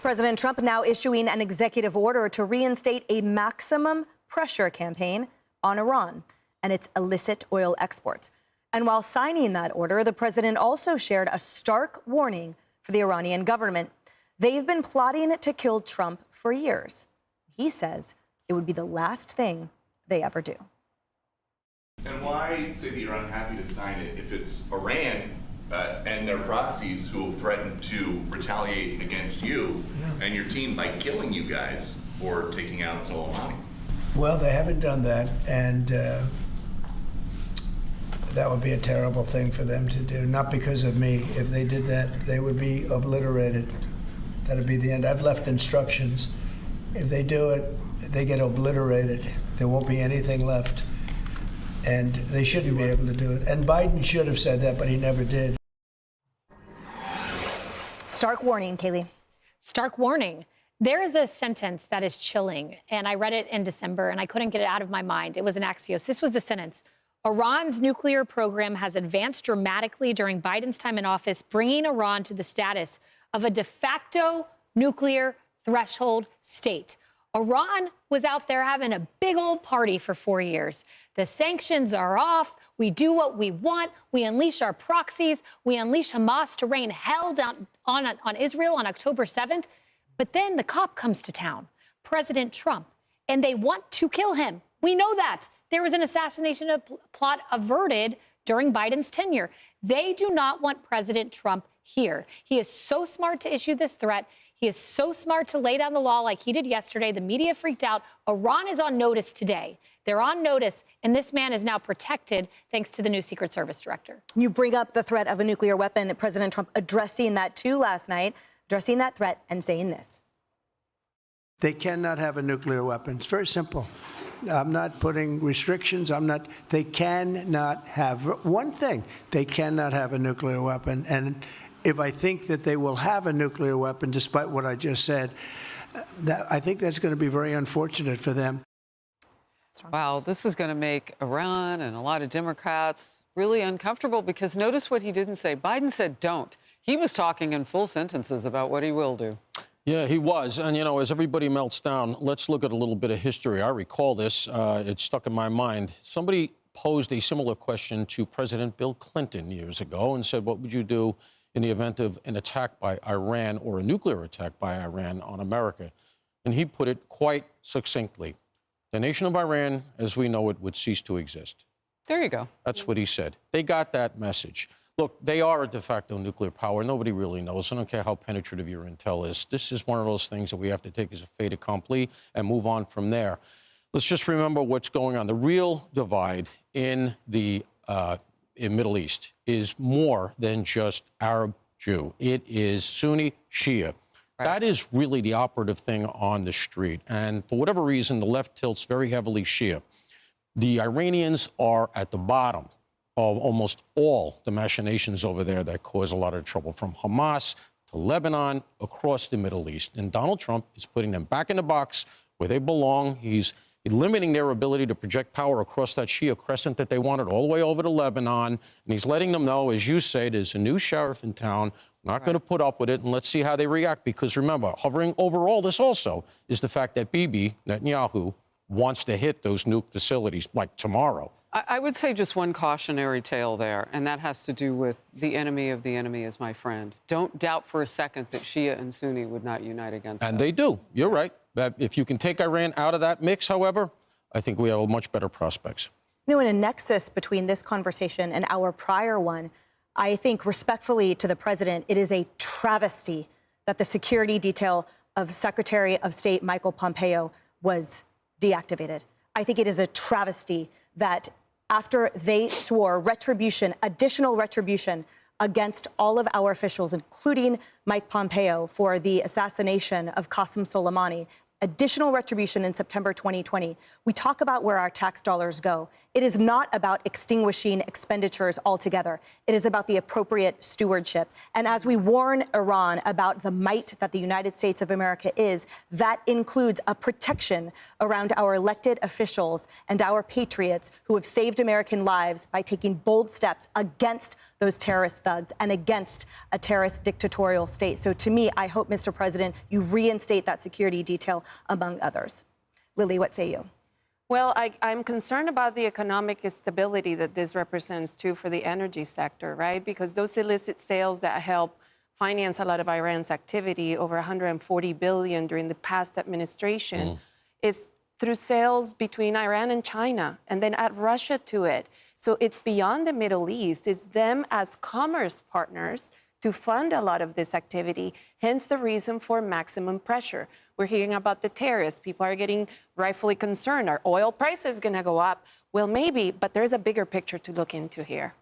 President Trump now issuing an executive order to reinstate a maximum pressure campaign on Iran and its illicit oil exports. And while signing that order, the president also shared a stark warning for the Iranian government. They've been plotting to kill Trump for years. He says it would be the last thing they ever do. And why say that you're unhappy to sign it if it's Iran and their proxies who have threatened to retaliate against you and your team by killing you guys for taking out Soleimani? Well, they haven't done that, and that would be a terrible thing for them to do, not because of me. If they did that, they would be obliterated. That would be the end. I've left instructions. If they do it, they get obliterated. There won't be anything left. And they shouldn't be able to do it. And Biden should have said that, but he never did. Stark warning, Kaylee. Stark warning. There is a sentence that is chilling, and I read it in December, and I couldn't get it out of my mind. It was an Axios. This was the sentence. Iran's nuclear program has advanced dramatically during Biden's time in office, bringing Iran to the status of a de facto nuclear threshold state. Iran was out there having a big old party for 4 years. The sanctions are off. We do what we want. We unleash our proxies. We unleash Hamas to rain hell down on Israel on October 7th. But then the cop comes to town, President Trump, and they want to kill him. We know that. There was an assassination plot averted during Biden's tenure. They do not want President Trump here. He is so smart to issue this threat. He is so smart to lay down the law like he did yesterday. The media freaked out. Iran is on notice today. They're on notice, and this man is now protected thanks to the new Secret Service director. You bring up the threat of a nuclear weapon. President Trump addressing that, too, last night, addressing that threat and saying this. They cannot have a nuclear weapon. It's very simple. I'm not putting restrictions. They cannot have one thing. They cannot have a nuclear weapon. And if I think that they will have a nuclear weapon, despite what I just said, I think that's going to be very unfortunate for them. Wow, this is going to make Iran and a lot of Democrats really uncomfortable, because notice what he didn't say. Biden said don't. He was talking in full sentences about what he will do. Yeah, he was. And, you know, as everybody melts down, let's look at a little bit of history. I recall this. It stuck in my mind. Somebody posed a similar question to President Bill Clinton years ago and said, what would you do in the event of an attack by Iran or a nuclear attack by Iran on America? And he put it quite succinctly. The nation of Iran, as we know it, would cease to exist. There you go. That's what he said. They got that message. Look, they are a de facto nuclear power. Nobody really knows. I don't care how penetrative your intel is. This is one of those things that we have to take as a fait accompli and move on from there. Let's just remember what's going on. The real divide in the Middle East is more than just Arab-Jew. It is Sunni-Shia. Right. That is really the operative thing on the street. And for whatever reason, the left tilts very heavily Shia. The Iranians are at the bottom of almost all the machinations over there that cause a lot of trouble, from Hamas to Lebanon, across the Middle East. And Donald Trump is putting them back in the box where they belong. He's limiting their ability to project power across that Shia crescent that they wanted all the way over to Lebanon. And he's letting them know, as you say, there's a new sheriff in town. We're not going to put up with it, and let's see how they react. Because remember, hovering over all this also is the fact that Bibi Netanyahu wants to hit those nuke facilities like tomorrow. I would say just one cautionary tale there, and that has to do with the enemy of the enemy is my friend. Don't doubt for a second that Shia and Sunni would not unite against us. And they do. You're right. But if you can take Iran out of that mix, however, I think we have much better prospects. You know, in a nexus between this conversation and our prior one, I think respectfully to the president, it is a travesty that the security detail of Secretary of State Michael Pompeo was deactivated. I think it is a travesty that after they swore retribution, additional retribution against all of our officials, including Mike Pompeo, for the assassination of Qasem Soleimani, additional retribution in September 2020, we talk about where our tax dollars go. It is not about extinguishing expenditures altogether. It is about the appropriate stewardship. And as we warn Iran about the might that the United States of America is, that includes a protection around our elected officials and our patriots who have saved American lives by taking bold steps against those terrorist thugs and against a terrorist dictatorial state. So to me, I hope, Mr. President, you reinstate that security detail, among others. Lily, what say you? Well, I'm concerned about the economic instability that this represents, too, for the energy sector, right? Because those illicit sales that help finance a lot of Iran's activity, over $140 billion during the past administration, is through sales between Iran and China, and then add Russia to it. So it's beyond the Middle East. It's them as commerce partners to fund a lot of this activity, hence the reason for maximum pressure. We're hearing about the tariffs. People are getting rightfully concerned. Are oil prices going to go up? Well, maybe, but there's a bigger picture to look into here.